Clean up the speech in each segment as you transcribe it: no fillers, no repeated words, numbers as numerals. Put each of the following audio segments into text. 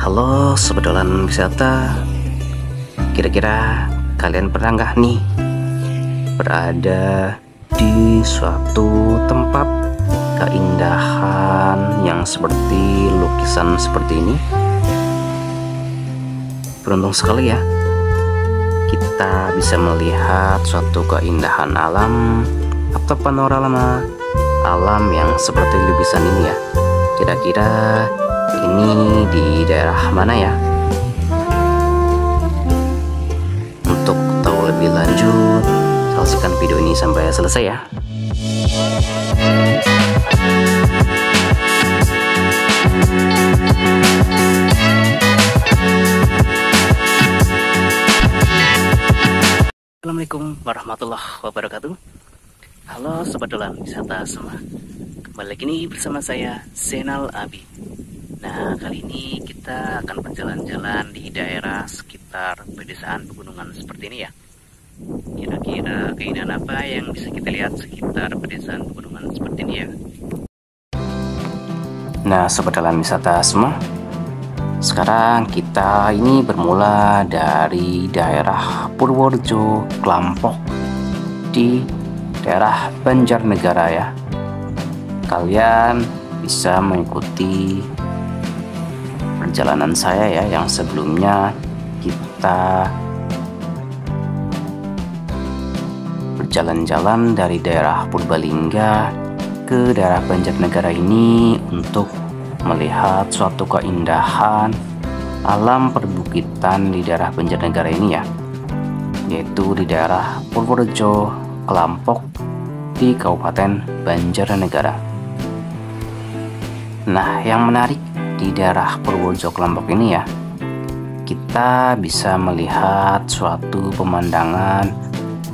Halo sobat dolan wisata, kira-kira kalian pernah nggak nih berada di suatu tempat keindahan yang seperti lukisan seperti ini? Beruntung sekali ya, kita bisa melihat suatu keindahan alam atau panorama alam yang seperti lukisan ini ya. Kira-kira ini di daerah mana ya? Untuk tahu lebih lanjut, saksikan video ini sampai selesai ya. Assalamualaikum warahmatullahi wabarakatuh. Halo sobat dolan wisata semua, kembali lagi nih bersama saya Zainal Abi. Nah, kali ini kita akan berjalan-jalan di daerah sekitar pedesaan pegunungan seperti ini ya. Kira-kira keindahan apa yang bisa kita lihat sekitar pedesaan pegunungan seperti ini ya. Nah, sobat dolan wisata semua, sekarang kita ini bermula dari daerah Purworejo, Klampok, di daerah Banjarnegara ya. Kalian bisa mengikuti perjalanan saya ya, yang sebelumnya kita berjalan-jalan dari daerah Purbalingga ke daerah Banjarnegara ini untuk melihat suatu keindahan alam perbukitan di daerah Banjarnegara ini ya, yaitu di daerah Purworejo, Klampok, di Kabupaten Banjarnegara. Nah, yang menarik di daerah Purworejo Klampok ini ya, kita bisa melihat suatu pemandangan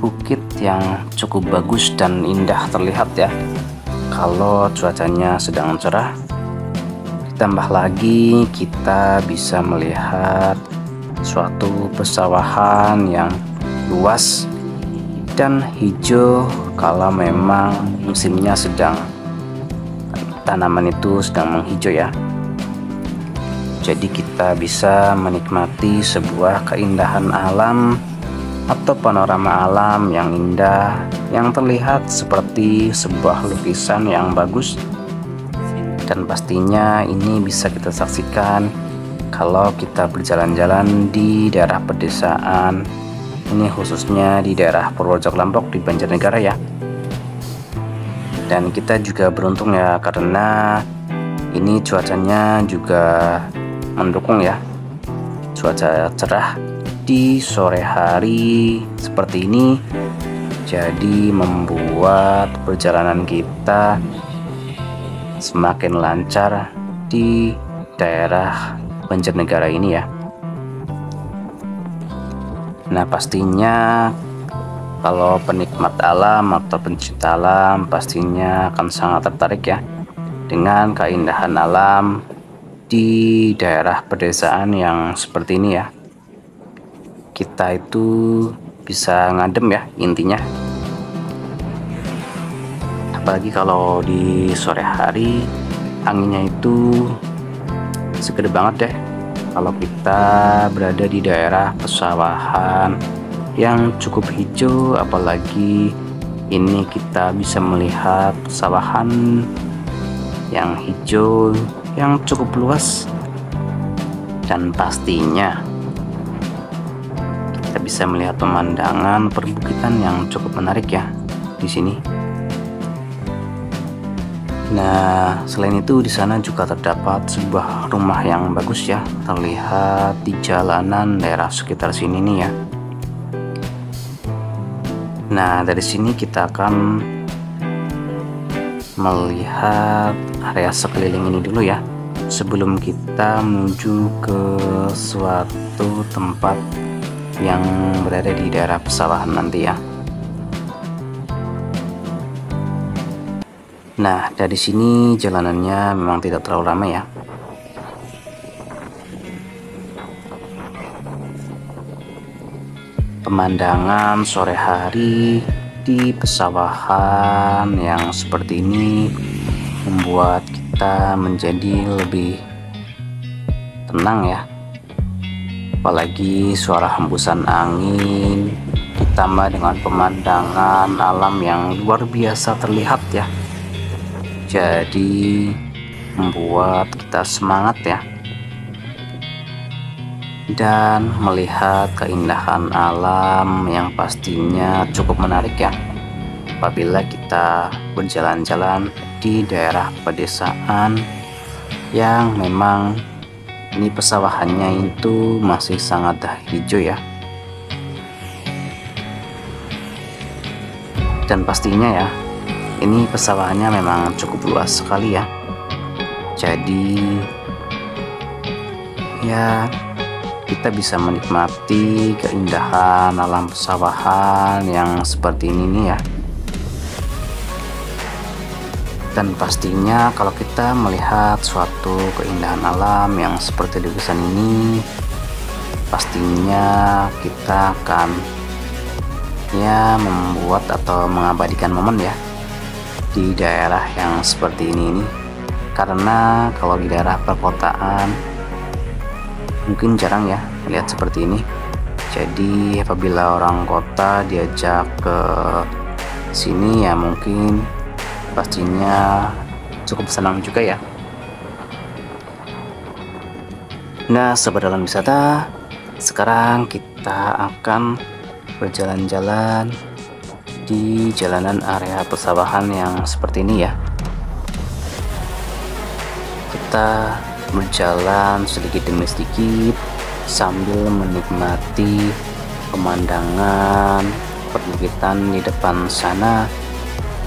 bukit yang cukup bagus dan indah terlihat ya, kalau cuacanya sedang cerah. Ditambah lagi kita bisa melihat suatu pesawahan yang luas dan hijau kalau memang musimnya sedang, tanaman itu sedang menghijau ya. Jadi kita bisa menikmati sebuah keindahan alam atau panorama alam yang indah yang terlihat seperti sebuah lukisan yang bagus. Dan pastinya ini bisa kita saksikan kalau kita berjalan-jalan di daerah pedesaan ini, khususnya di daerah Purworejo Klampok di Banjarnegara ya. Dan kita juga beruntung ya, karena ini cuacanya juga mendukung ya, cuaca cerah di sore hari seperti ini, jadi membuat perjalanan kita semakin lancar di daerah Banjarnegara ini ya. Nah, pastinya kalau penikmat alam atau pencinta alam pastinya akan sangat tertarik ya dengan keindahan alam di daerah pedesaan yang seperti ini ya. Kita itu bisa ngadem ya intinya, apalagi kalau di sore hari anginnya itu seger banget deh kalau kita berada di daerah pesawahan yang cukup hijau. Apalagi ini kita bisa melihat pesawahan yang hijau yang cukup luas, dan pastinya kita bisa melihat pemandangan perbukitan yang cukup menarik ya di sini. Nah, selain itu di sana juga terdapat sebuah rumah yang bagus ya, terlihat di jalanan daerah sekitar sini nih ya. Nah, dari sini kita akan melihat area sekeliling ini dulu ya, sebelum kita menuju ke suatu tempat yang berada di daerah pesawahan nanti ya. Nah, dari sini jalanannya memang tidak terlalu ramai ya. Pemandangan sore hari di pesawahan yang seperti ini membuat kita menjadi lebih tenang ya. Apalagi suara hembusan angin ditambah dengan pemandangan alam yang luar biasa terlihat ya. Jadi membuat kita semangat ya. Dan melihat keindahan alam yang pastinya cukup menarik ya. Apabila kita berjalan-jalan di daerah pedesaan yang memang ini pesawahannya itu masih sangat hijau ya. Dan pastinya ya, ini pesawahannya memang cukup luas sekali ya. Jadi ya, kita bisa menikmati keindahan alam pesawahan yang seperti ini nih ya. Dan pastinya kalau kita melihat suatu keindahan alam yang seperti lukisan ini, pastinya kita akan ya membuat atau mengabadikan momen ya di daerah yang seperti ini. Karena kalau di daerah perkotaan mungkin jarang ya melihat seperti ini. Jadi apabila orang kota diajak ke sini ya mungkin pastinya cukup senang juga ya. Nah, sobat dalam wisata, sekarang kita akan berjalan-jalan di jalanan area pesawahan yang seperti ini ya. Kita berjalan sedikit demi sedikit sambil menikmati pemandangan perbukitan di depan sana,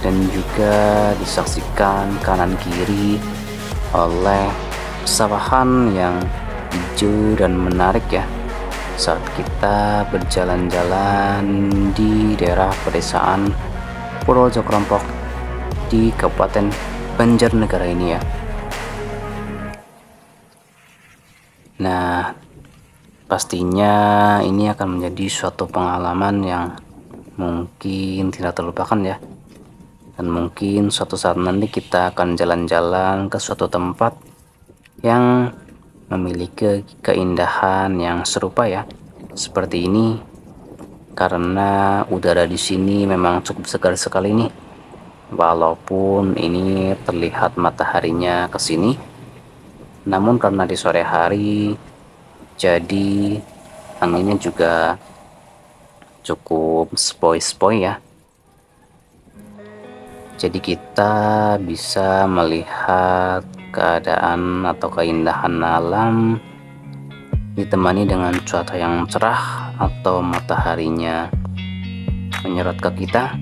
dan juga disaksikan kanan kiri oleh pesawahan yang hijau dan menarik ya saat kita berjalan-jalan di daerah pedesaan Purworejo Kelompok di Kabupaten Banjarnegara ini ya. Nah, pastinya ini akan menjadi suatu pengalaman yang mungkin tidak terlupakan ya. Dan mungkin suatu saat nanti kita akan jalan-jalan ke suatu tempat yang memiliki keindahan yang serupa ya seperti ini. Karena udara di sini memang cukup segar sekali nih. Walaupun ini terlihat mataharinya ke sini, namun karena di sore hari jadi anginnya juga cukup sepoi-sepoi ya. Jadi kita bisa melihat keadaan atau keindahan alam ditemani dengan cuaca yang cerah atau mataharinya menyerot ke kita,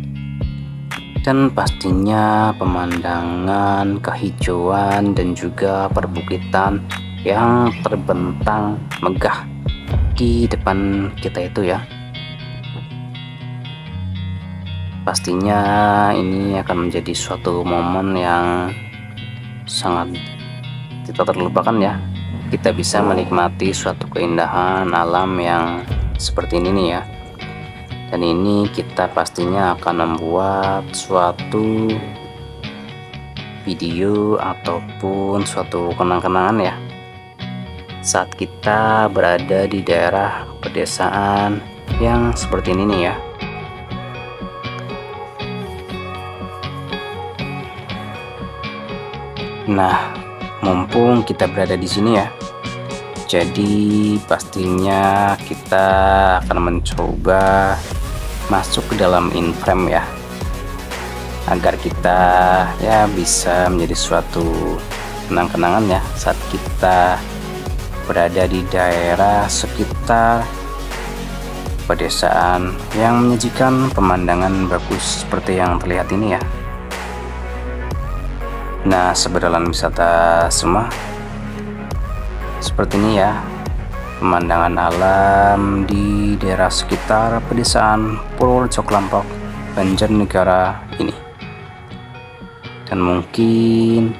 dan pastinya pemandangan kehijauan dan juga perbukitan yang terbentang megah di depan kita itu ya. Pastinya ini akan menjadi suatu momen yang sangat tidak terlupakan ya. Kita bisa menikmati suatu keindahan alam yang seperti ini nih ya. Dan ini kita pastinya akan membuat suatu video ataupun suatu kenang-kenangan ya saat kita berada di daerah pedesaan yang seperti ini nih ya. Nah, mumpung kita berada di sini ya, jadi pastinya kita akan mencoba masuk ke dalam in-frame ya, agar kita ya bisa menjadi suatu kenang-kenangan ya saat kita berada di daerah sekitar pedesaan yang menyajikan pemandangan bagus seperti yang terlihat ini ya. Nah, seberdalam wisata semua seperti ini ya pemandangan alam di daerah sekitar pedesaan Purworejo Kelompok Banjarnegara ini. Dan mungkin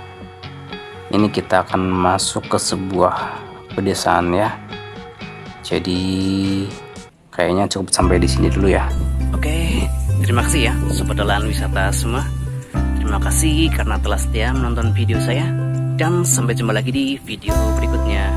ini kita akan masuk ke sebuah pedesaan ya. Jadi kayaknya cukup sampai di sini dulu ya. Oke, terima kasih ya sobat dalam wisata semua. Terima kasih karena telah setia menonton video saya, dan sampai jumpa lagi di video berikutnya.